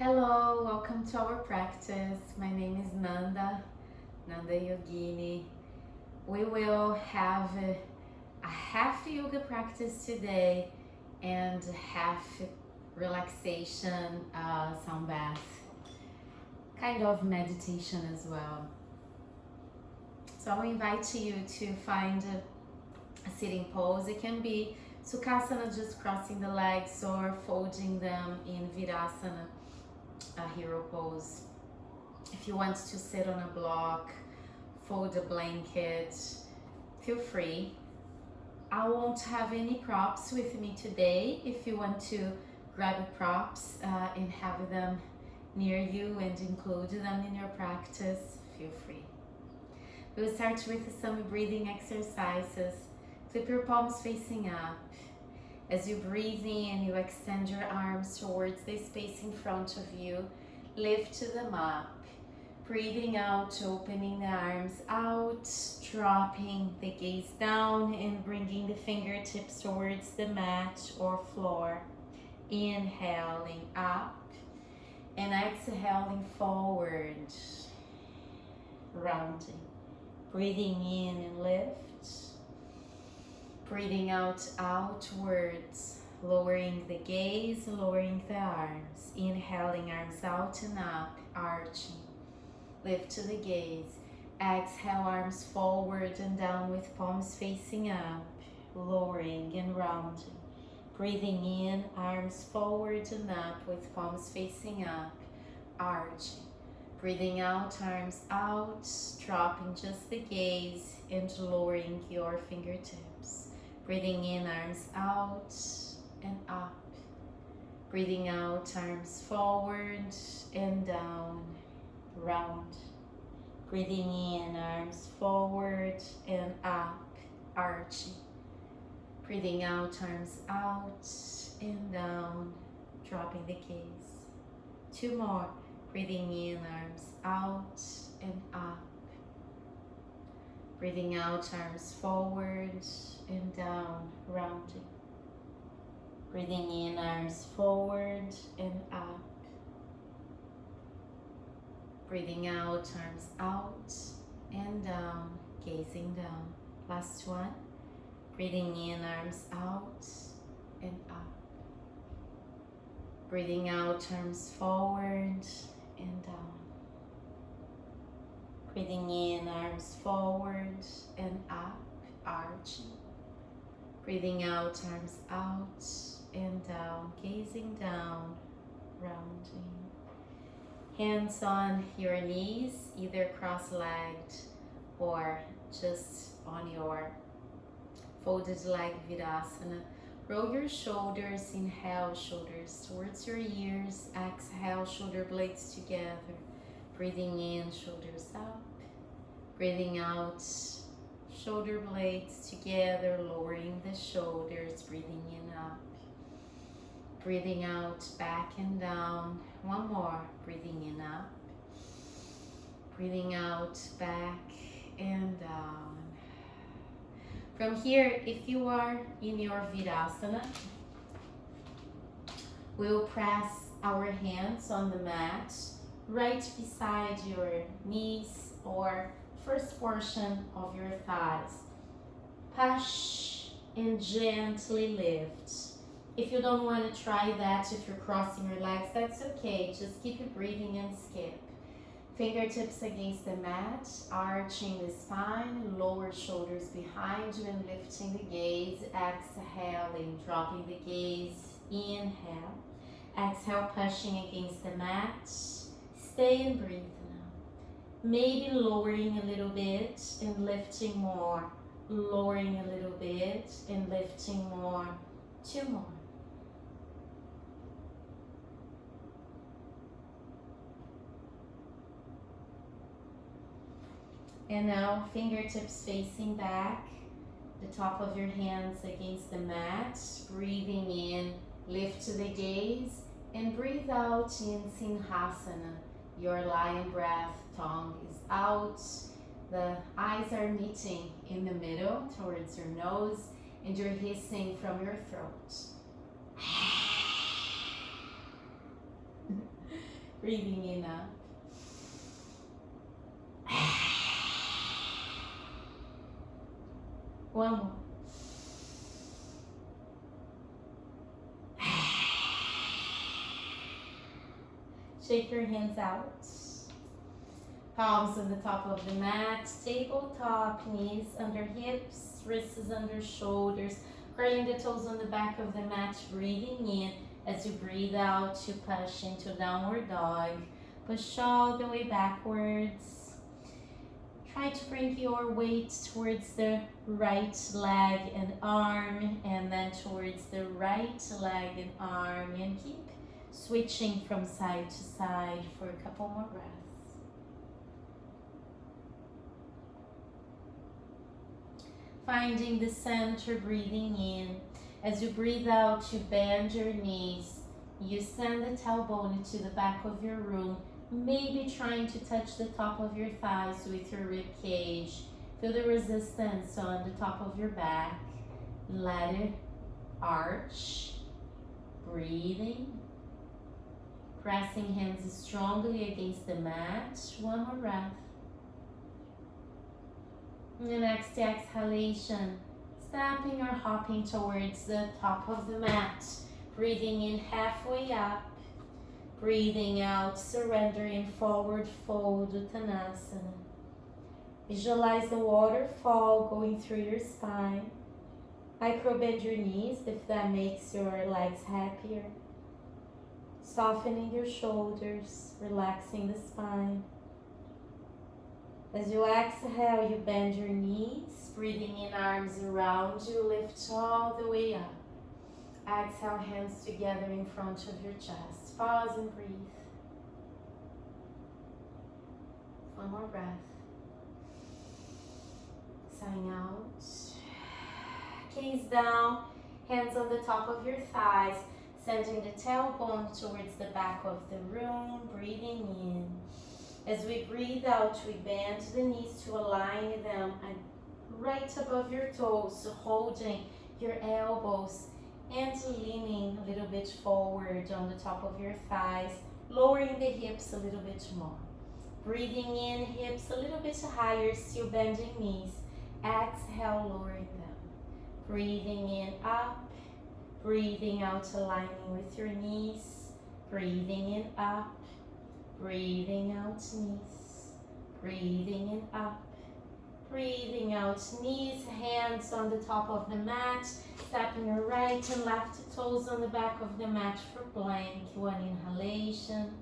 Hello, welcome to our practice. My name is Nanda Yogini. We will have a half yoga practice today and half relaxation, sound bath, kind of meditation as well. So I'll invite you to find a sitting pose. It can be Sukhasana, just crossing the legs, or folding them in Virasana, a hero pose. If you want to sit on a block, fold a blanket, feel free. I won't have any props with me today. If you want to grab props and have them near you and include them in your practice, feel free. We'll start with some breathing exercises. Flip your palms facing up. As you breathe in, you extend your arms towards the space in front of you. Lift them up. Breathing out, opening the arms out, dropping the gaze down and bringing the fingertips towards the mat or floor. Inhaling up and exhaling forward, rounding. Breathing in and lift. Breathing out, outwards, lowering the gaze, lowering the arms. Inhaling, arms out and up, arching. Lift to the gaze. Exhale, arms forward and down with palms facing up, lowering and rounding. Breathing in, arms forward and up with palms facing up, arching. Breathing out, arms out, dropping just the gaze and lowering your fingertips. Breathing in, arms out and up. Breathing out, arms forward and down, round. Breathing in, arms forward and up, arching. Breathing out, arms out and down, dropping the gaze. Two more. Breathing in, arms out and up. Breathing out, arms forward and down, rounding. Breathing in, arms forward and up. Breathing out, arms out and down, gazing down. Last one. Breathing in, arms out and up. Breathing out, arms forward and down. Breathing in, arms forward and up, arching. Breathing out, arms out and down, gazing down, rounding. Hands on your knees, either cross-legged or just on your folded leg Virasana. Roll your shoulders, inhale, shoulders towards your ears, exhale, shoulder blades together. Breathing in, shoulders up. Breathing out, shoulder blades together, lowering the shoulders, breathing in up. Breathing out, back and down. One more, breathing in up. Breathing out, back and down. From here, if you are in your Virasana, we'll press our hands on the mat right beside your knees or first portion of your thighs. Push and gently lift. If you don't want to try that, if you're crossing your legs, that's okay. Just keep it breathing and skip. Fingertips against the mat, arching the spine, lower shoulders behind you and lifting the gaze. Exhaling, dropping the gaze. Inhale. Exhale, pushing against the mat. Stay and breathe now. Maybe lowering a little bit and lifting more. Lowering a little bit and lifting more. Two more. And now fingertips facing back, the top of your hands against the mat. Breathing in, lift to the gaze, and breathe out in Sinhasana. Your lion breath, tongue is out. The eyes are meeting in the middle towards your nose, and you're hissing from your throat. Breathing in up. One more. Shake your hands out. Palms on the top of the mat, tabletop, knees under hips, wrists under shoulders, curling the toes on the back of the mat, breathing in. As you breathe out, you push into downward dog. Push all the way backwards. Try to bring your weight towards the right leg and arm, and then towards the right leg and arm, and keep switching from side to side for a couple more breaths. Finding the center, breathing in. As you breathe out, you bend your knees. You send the tailbone to the back of your room, maybe trying to touch the top of your thighs with your rib cage. Feel the resistance on the top of your back. Let it arch. Breathing. Pressing hands strongly against the mat. One more breath. And the next exhalation, stepping or hopping towards the top of the mat. Breathing in halfway up. Breathing out, surrendering forward fold, Uttanasana. Visualize the waterfall going through your spine. Micro bend your knees if that makes your legs happier. Softening your shoulders, relaxing the spine. As you exhale, you bend your knees, breathing in, arms around you, lift all the way up. Exhale, hands together in front of your chest. Pause and breathe. One more breath. Sighing out. Gaze down, hands on the top of your thighs, sending the tailbone towards the back of the room, breathing in. As we breathe out, we bend the knees to align them right above your toes, holding your elbows and leaning a little bit forward on the top of your thighs, lowering the hips a little bit more. Breathing in, hips a little bit higher, still bending knees. Exhale, lowering them. Breathing in, up. Breathing out, aligning with your knees. Breathing in, up. Breathing out, knees. Breathing in, up. Breathing out, knees, hands on the top of the mat. Stepping your right and left toes on the back of the mat for plank. One inhalation.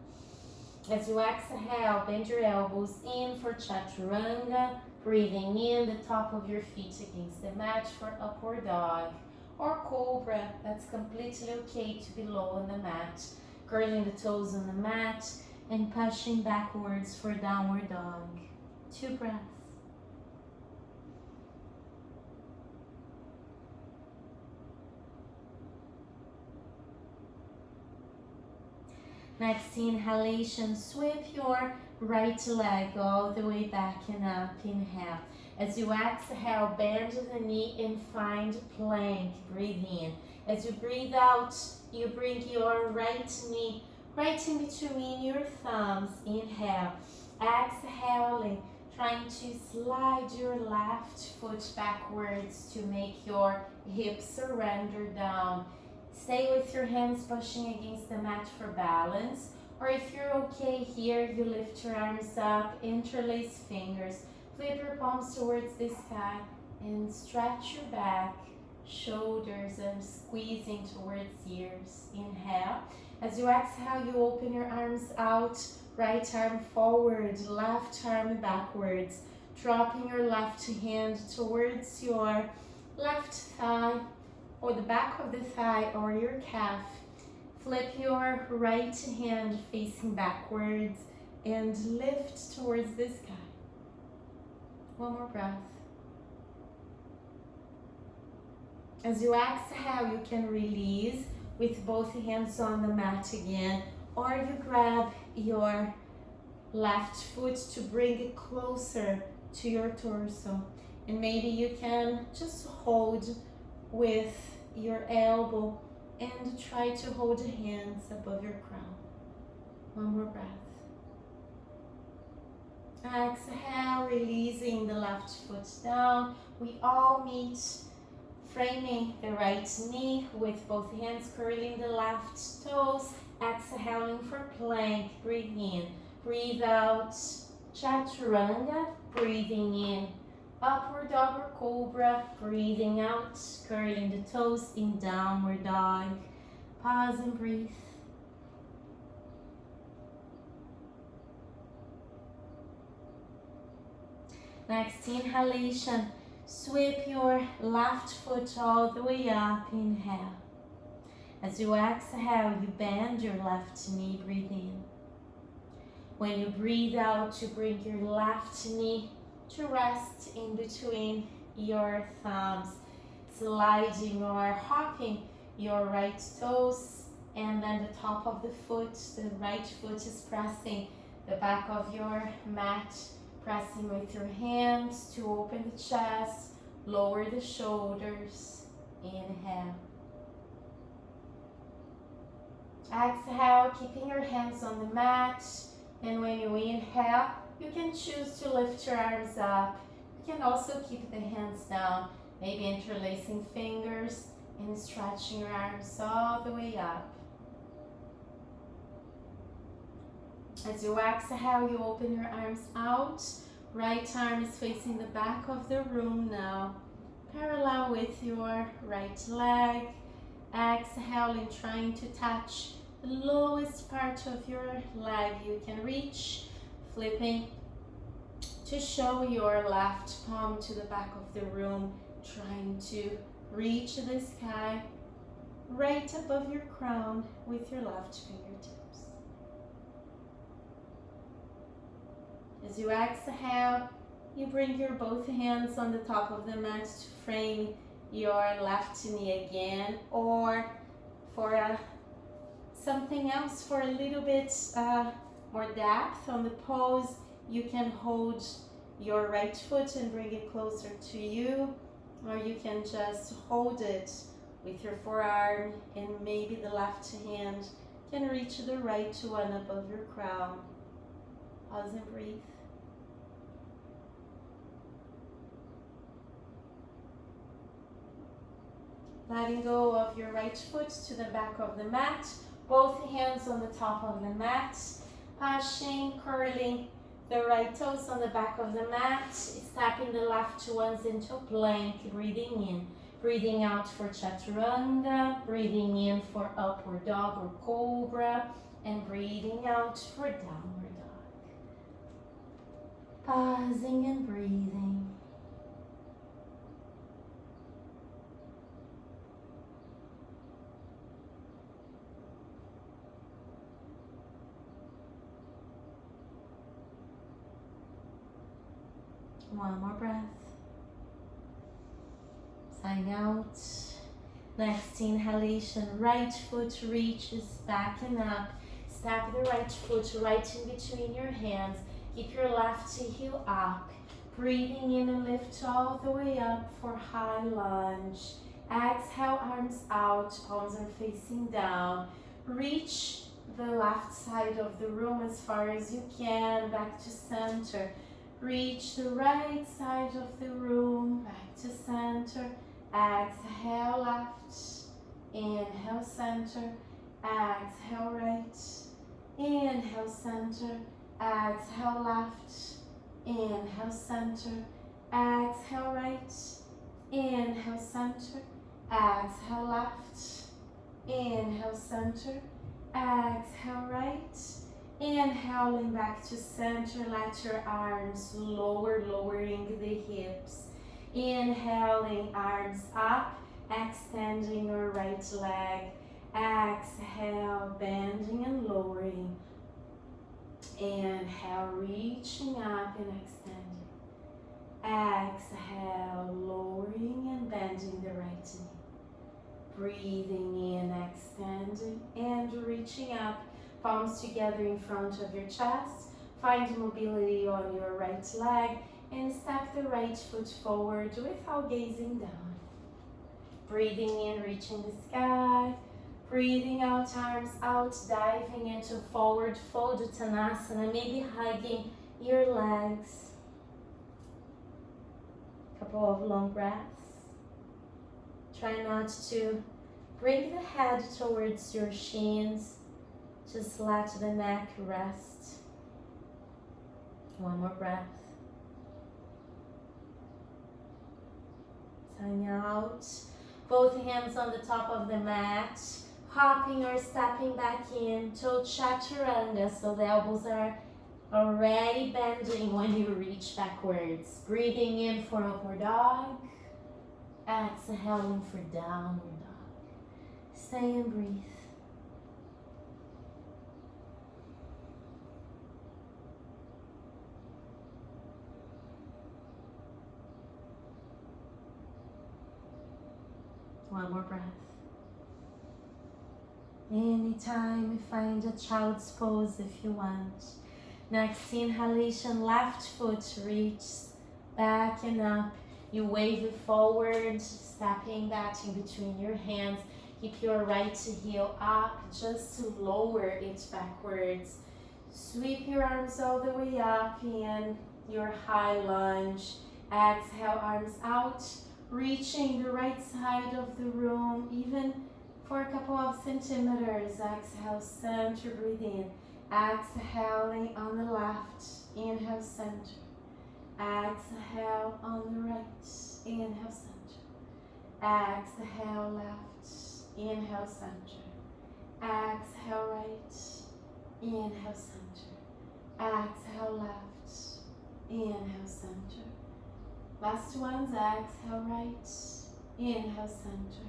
As you exhale, bend your elbows in for chaturanga. Breathing in, the top of your feet against the mat for upward dog. Or cobra, that's completely okay to be low on the mat. Curling the toes on the mat and pushing backwards for downward dog. 2 breaths. Next inhalation, sweep your right leg all the way back and up. Inhale. As you exhale, bend the knee and find plank. Breathe in. As you breathe out, you bring your right knee right in between your thumbs. Inhale. Exhaling, trying to slide your left foot backwards to make your hips surrender down. Stay with your hands pushing against the mat for balance. Or if you're okay here, you lift your arms up, interlace fingers, flip your palms towards the sky, and stretch your back, shoulders, and squeezing towards ears. Inhale. As you exhale, you open your arms out, right arm forward, left arm backwards, dropping your left hand towards your left thigh, or the back of the thigh or your calf. Flip your right hand facing backwards and lift towards the sky. One more breath. As you exhale, you can release with both hands on the mat again, or you grab your left foot to bring it closer to your torso. And maybe you can just hold with your elbow and try to hold the hands above your crown. One more breath. Exhale, releasing the left foot down. We all meet, framing the right knee with both hands curling the left toes. Exhaling for plank. Breathe in. Breathe out. Chaturanga. Breathing in. Upward dog or cobra. Breathing out. Curling the toes in downward dog. Pause and breathe. Next inhalation, sweep your left foot all the way up, inhale. As you exhale, you bend your left knee, breathe in. When you breathe out, you bring your left knee to rest in between your thumbs, sliding or hopping your right toes, and then the top of the foot, the right foot is pressing the back of your mat, pressing with your hands to open the chest, lower the shoulders, inhale. Exhale, keeping your hands on the mat, and when you inhale, you can choose to lift your arms up. You can also keep the hands down, maybe interlacing fingers and stretching your arms all the way up. As you exhale, you open your arms out. Right arm is facing the back of the room now, parallel with your right leg. Exhaling, trying to touch the lowest part of your leg you can reach, flipping to show your left palm to the back of the room, trying to reach the sky right above your crown with your left fingertips. As you exhale, you bring your both hands on the top of the mat to frame your left knee again, or for something else, for a little bit more depth on the pose, you can hold your right foot and bring it closer to you, or you can just hold it with your forearm and maybe the left hand can reach the right one above your crown. Pause and breathe. Letting go of your right foot to the back of the mat, both hands on the top of the mat, pushing, curling the right toes on the back of the mat, stepping the left ones into plank, breathing in, breathing out for chaturanga, breathing in for upward dog or cobra, and breathing out for downward dog. Pausing and breathing. One more breath. Sign out. Next inhalation, right foot reaches back and up. Step the right foot right in between your hands. Keep your left heel up. Breathing in and lift all the way up for high lunge. Exhale, arms out, palms are facing down. Reach the left side of the room as far as you can, back to center. Reach the right side of the room, back to center. Exhale left, inhale center, exhale right, inhale center, exhale left, inhale center, exhale right, inhale center, exhale left, inhale center, exhale right. Inhaling back to center, let your arms lower, lowering the hips. Inhaling, arms up, extending your right leg. Exhale, bending and lowering. Inhale, reaching up and extending. Exhale, lowering and bending the right knee. Breathing in, extending and reaching up. Palms together in front of your chest. Find mobility on your right leg and step the right foot forward without gazing down. Breathing in, reaching the sky. Breathing out, arms out, diving into forward fold Uttanasana, maybe hugging your legs. Couple of long breaths. Try not to bring the head towards your shins. Just let the neck rest. One more breath. Time out. Both hands on the top of the mat. Hopping or stepping back into Chaturanga, so the elbows are already bending when you reach backwards. Breathing in for upward dog. Exhaling for downward dog. Stay and breathe. One more breath. Anytime, find a child's pose if you want. Next inhalation, left foot reaches back and up. You wave it forward, stepping that in between your hands. Keep your right heel up just to lower it backwards. Sweep your arms all the way up in your high lunge. Exhale, arms out, reaching the right side of the room, even for a couple of centimeters. Exhale, center, breathe in. Exhaling on the left, inhale, center. Exhale on the right, inhale, center. Exhale, left, inhale, center. Exhale, right, inhale, center. Exhale, left, inhale, center. Last ones, exhale, right, inhale, center.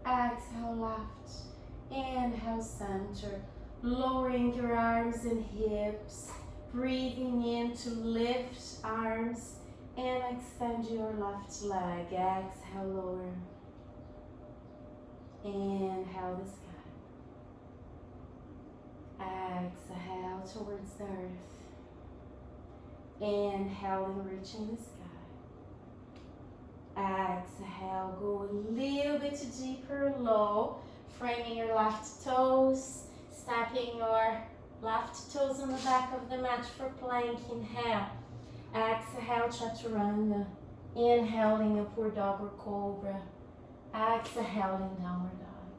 Exhale, left, inhale, center. Lowering your arms and hips. Breathing in to lift arms and extend your left leg. Exhale, lower. Inhale the sky. Exhale towards the earth. Inhaling, reaching the sky. Exhale, go a little bit deeper, low. Framing your left toes. Stepping your left toes on the back of the mat for plank. Inhale. Exhale, Chaturanga. Inhaling, upward dog or cobra. Exhaling, downward dog.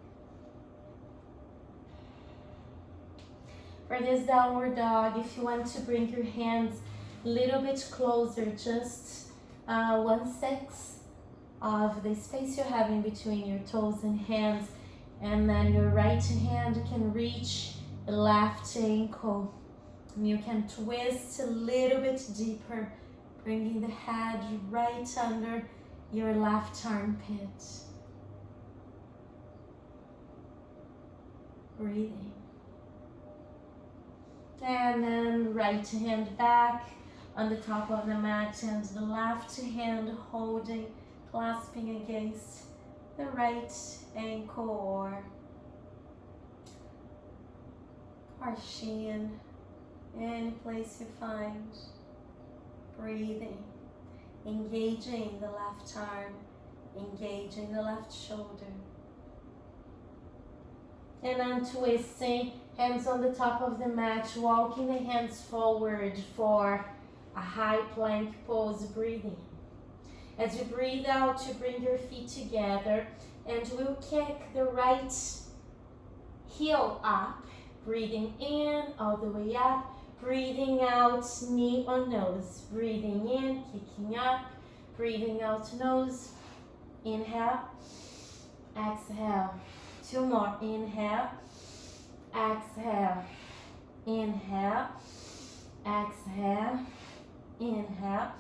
For this downward dog, if you want to bring your hands a little bit closer, just 1/6 of the space you have in between your toes and hands, and then your right hand can reach the left ankle. And you can twist a little bit deeper, bringing the head right under your left armpit. Breathing. And then right hand back on the top of the mat, and the left hand holding, clasping against the right ankle or shin, any place you find. Breathing, engaging the left arm, engaging the left shoulder. And I'm twisting, hands on the top of the mat, walking the hands forward for a high plank pose. Breathing. As you breathe out, you bring your feet together and we'll kick the right heel up. Breathing in, all the way up. Breathing out, knee on nose. Breathing in, kicking up. Breathing out, nose. Inhale. Exhale. 2 more. Inhale. Exhale. Inhale. Exhale. Inhale.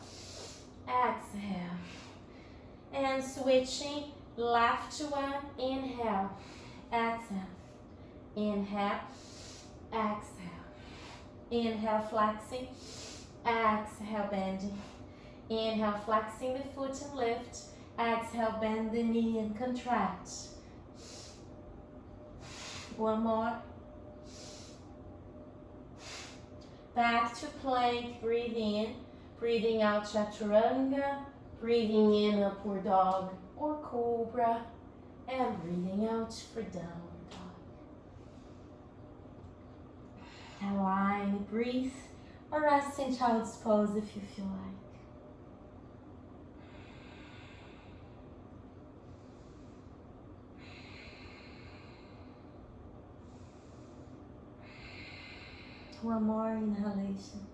Exhale. And switching left one. Inhale. Exhale. Inhale. Exhale. Inhale, flexing. Exhale, bending. Inhale, flexing the foot and lift. Exhale, bend the knee and contract. One more. Back to plank. Breathe in. Breathing out, Chaturanga. Breathing in, upward dog or cobra. And breathing out for downward dog. Align, breathe, or rest in child's pose if you feel like. One more inhalation.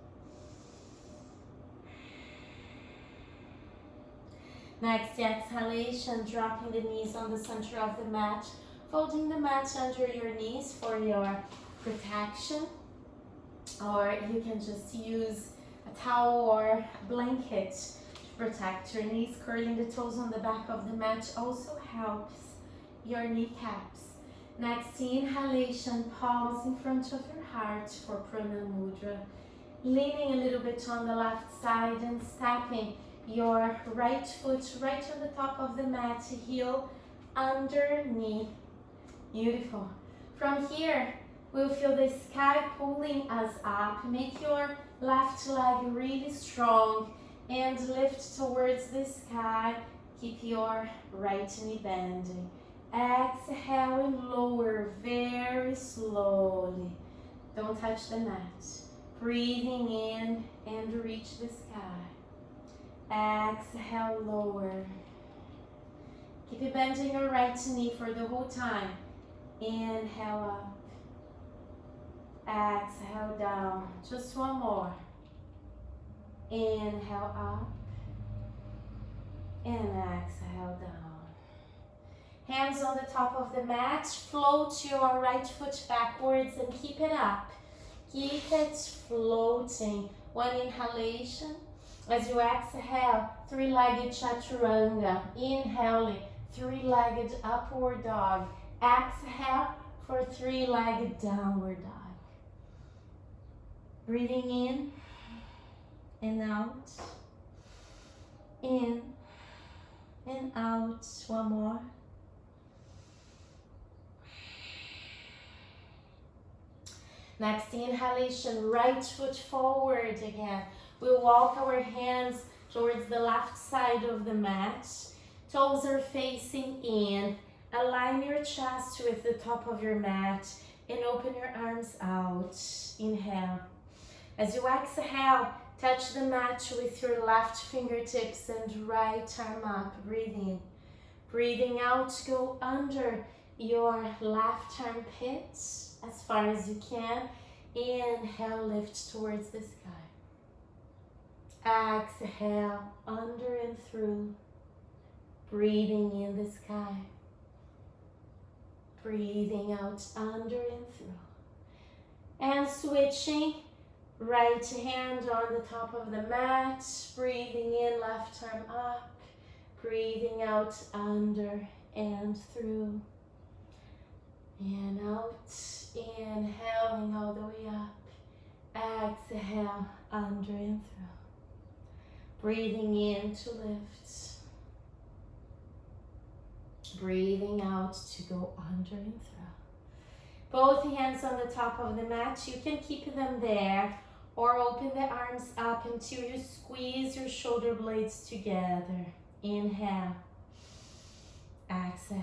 Next exhalation, dropping the knees on the center of the mat, folding the mat under your knees for your protection. Or you can just use a towel or a blanket to protect your knees. Curling the toes on the back of the mat also helps your kneecaps. Next inhalation, palms in front of your heart for Prana Mudra. Leaning a little bit on the left side and stepping your right foot right on the top of the mat, heel underneath. Beautiful. From here, we'll feel the sky pulling us up. Make your left leg really strong and lift towards the sky. Keep your right knee bending. Exhale and lower very slowly. Don't touch the mat. Breathing in and reach the sky. Exhale, lower. Keep you bending your right knee for the whole time. Inhale up. Exhale down. Just one more. Inhale up. And exhale down. Hands on the top of the mat. Float your right foot backwards and keep it up. Keep it floating. One inhalation. As you exhale, three-legged chaturanga. Inhaling, three-legged upward dog. Exhale for three-legged downward dog. Breathing in and out. In and out. One more. Next inhalation, right foot forward again. We'll walk our hands towards the left side of the mat. Toes are facing in. Align your chest with the top of your mat and open your arms out. Inhale. As you exhale, touch the mat with your left fingertips and right arm up. Breathe in. Breathing out, go under your left armpit as far as you can. Inhale, lift towards the sky. Exhale, under and through. Breathing in the sky. Breathing out, under and through. And switching, right hand on the top of the mat. Breathing in, left arm up. Breathing out, under and through. And out, inhaling all the way up. Exhale, under and through. Breathing in to lift. Breathing out to go under and through. Both hands on the top of the mat. You can keep them there or open the arms up until you squeeze your shoulder blades together. Inhale. Exhale.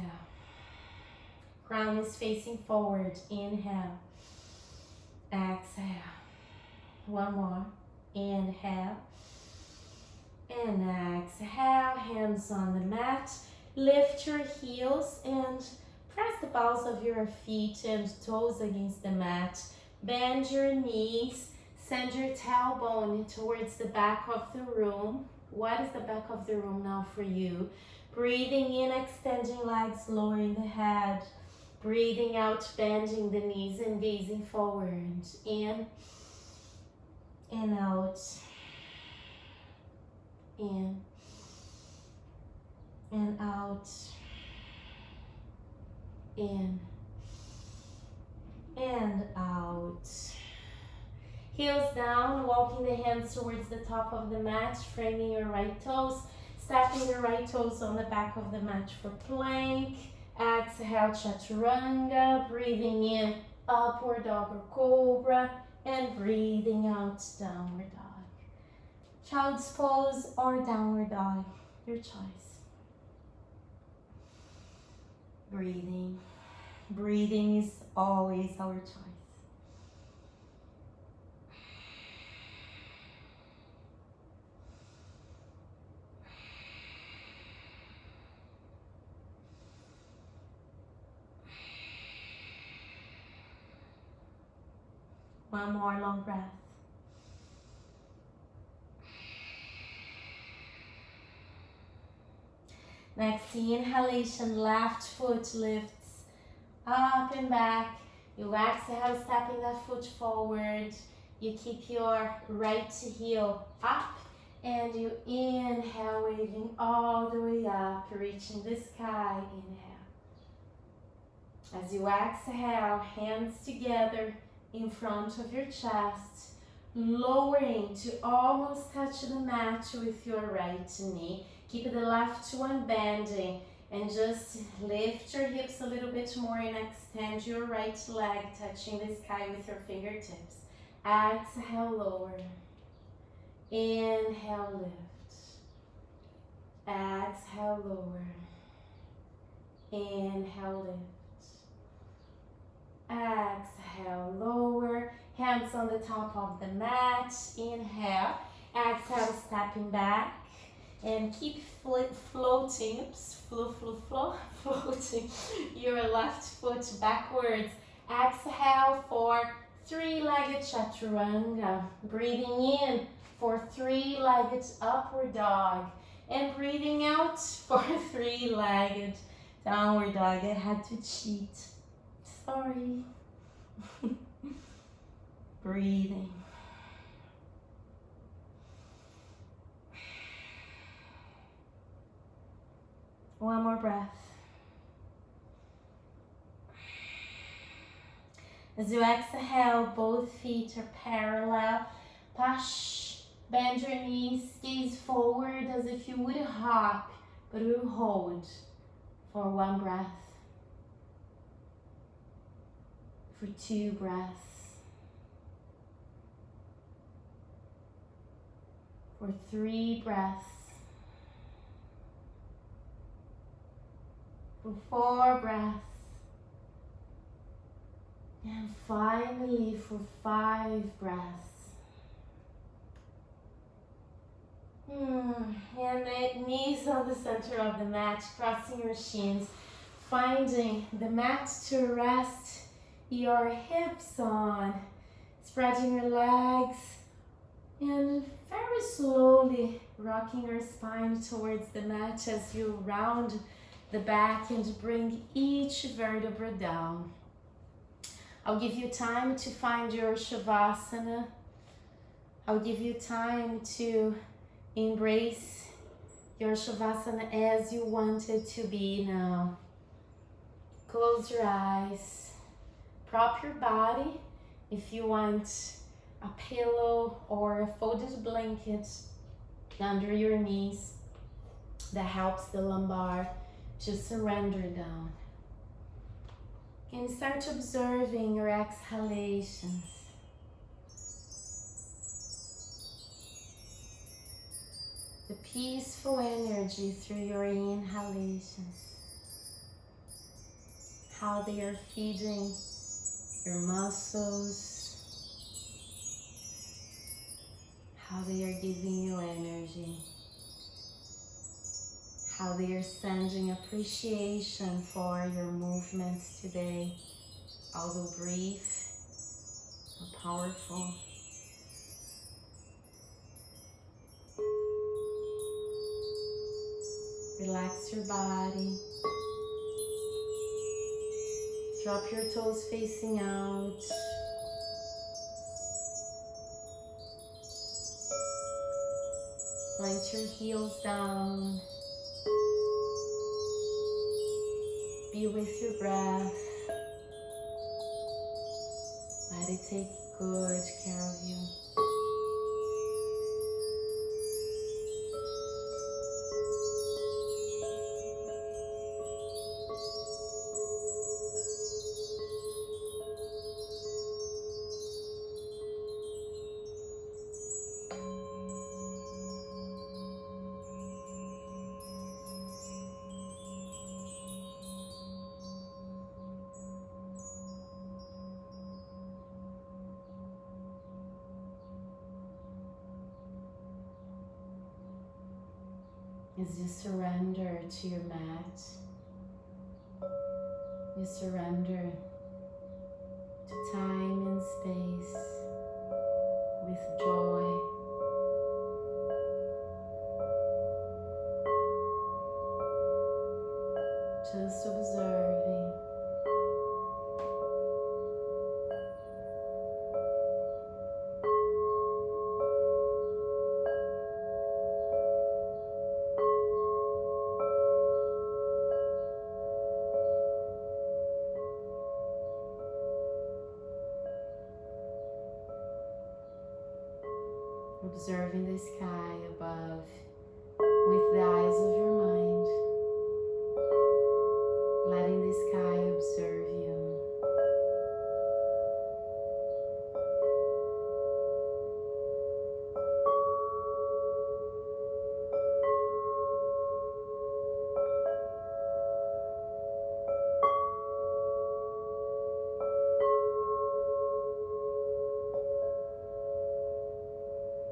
Crown is facing forward. Inhale. Exhale. One more. Inhale. And exhale. Hands on the mat. Lift your heels and press the balls of your feet and toes against the mat. Bend your knees. Send your tailbone towards the back of the room. What is the back of the room now for you? Breathing in, extending legs, lowering the head. Breathing out, bending the knees and gazing forward. In and out. In and out. In and out. Heels down, walking the hands towards the top of the mat, framing your right toes, stepping your right toes on the back of the mat for plank. Exhale, chaturanga, breathing in, upward dog or cobra, and breathing out, downward dog. Child's pose or downward dog, your choice. Breathing. Breathing is always our choice. One more long breath. Next inhalation, left foot lifts up and back. You exhale, stepping that foot forward. You keep your right heel up and you inhale, waving all the way up, reaching the sky. Inhale. As you exhale, hands together in front of your chest, lowering to almost touch the mat with your right knee. Keep the left one bending and just lift your hips a little bit more and extend your right leg, touching the sky with your fingertips. Exhale, lower. Inhale, lift. Exhale, lower. Inhale, lift. Exhale, lower. Hands on the top of the mat. Inhale. Exhale, stepping back. And keep floating, floating your left foot backwards. Exhale for three-legged chaturanga. Breathing in for three-legged upward dog. And breathing out for three-legged downward dog. I had to cheat. Sorry. Breathing. One more breath. As you exhale, both feet are parallel. Push, bend your knees, gaze forward as if you would hop, but you hold for one breath. For two breaths. For three breaths. For four breaths. And finally for 5 breaths. And the knees on the center of the mat, crossing your shins, finding the mat to rest your hips on, spreading your legs, and very slowly rocking your spine towards the mat as you round the back and bring each vertebra down. I'll give you time to find your Shavasana. I'll give you time to embrace your Shavasana as you want it to be now. Close your eyes. Prop your body. If you want a pillow or a folded blanket under your knees, that helps the lumbar to surrender down. And start observing your exhalations. The peaceful energy through your inhalations. How they are feeding your muscles. How they are giving you energy. How they are sending appreciation for your movements today, although brief, but powerful. Relax your body. Drop your toes facing out. Plant your heels down. Be with your breath. Let it take good care of you. As you surrender to your mat, you surrender to time and space. observing the sky above with the eyes of your mind, letting the sky observe you.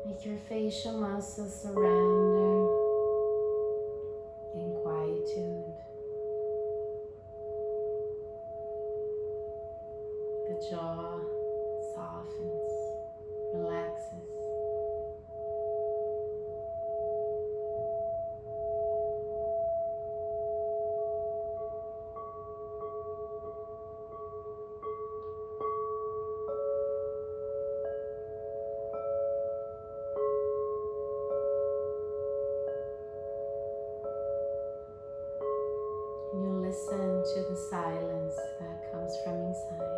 Make your facial muscles surrender in quietude. The jaw softens, relaxes. And you listen to the silence that comes from inside.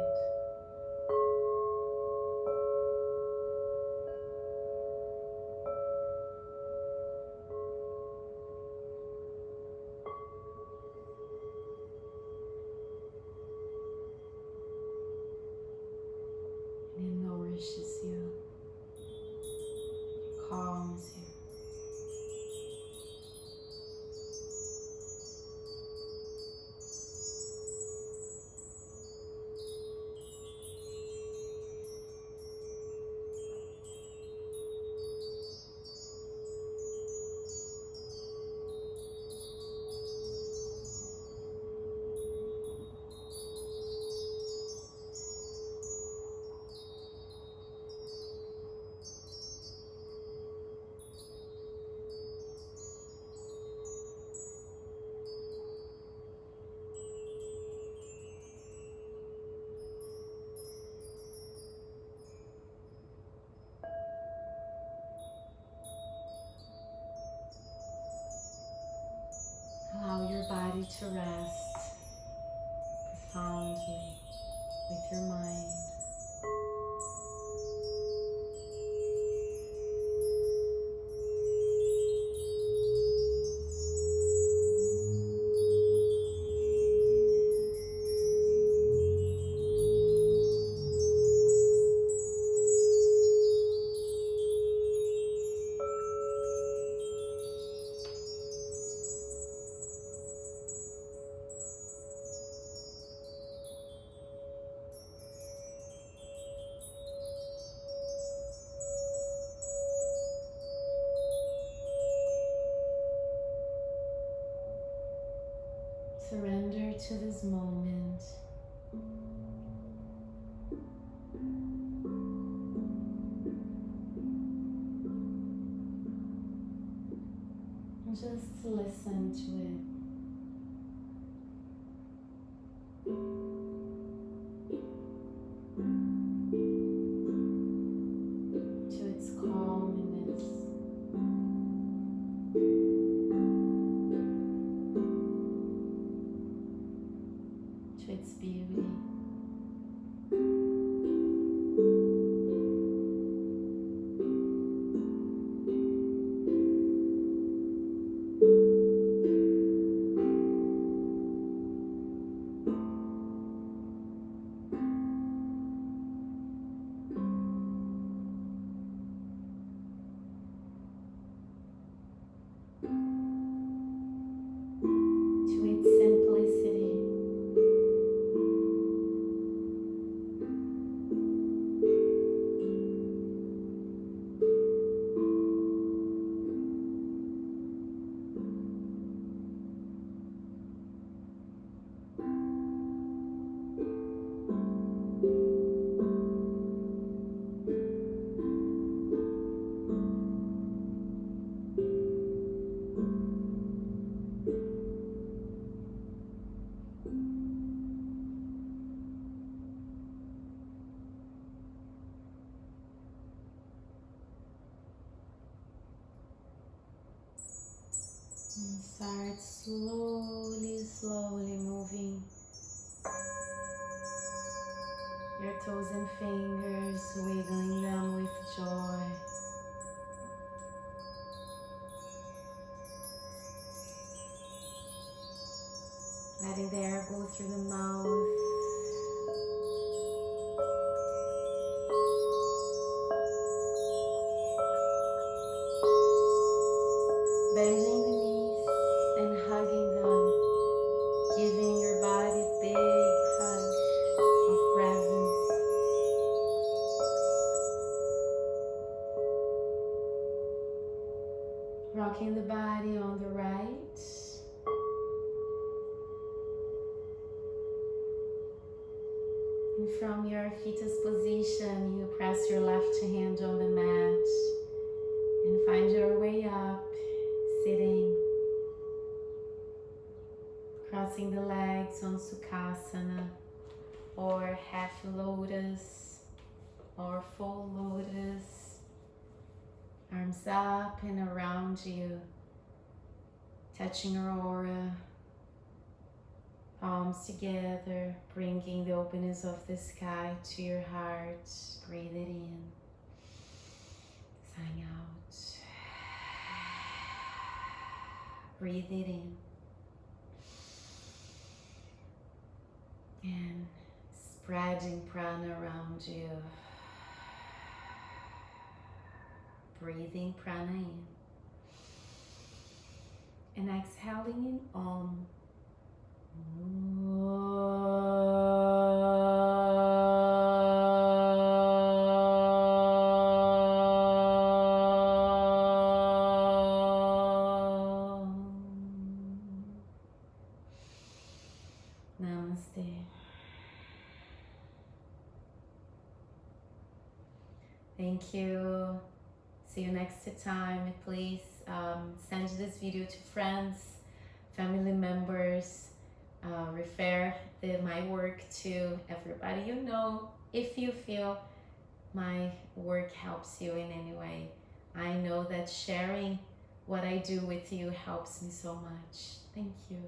And it nourishes you, calms you. Allow your body to rest profoundly with your mind. Surrender to this moment. And just listen to it. To its calmness. To its beauty. To its simplicity. And start slowly moving your toes and fingers, wiggling them with joy. Rocking the body on the right. And from your fetus position, you press your left hand on the mat and find your way up, sitting, crossing the legs on Sukhasana, or half lotus, or full lotus. Arms up and around you, touching your aura, palms together, bringing the openness of the sky to your heart. Breathe it in, sigh out. Breathe it in. And spreading prana around you. Breathing prana in. And exhaling in Om. Namaste. Thank you. See you next time. Please send this video to friends, family members, refer my work to everybody you know if you feel my work helps you in any way. I know that sharing what I do with you helps me so much. Thank you.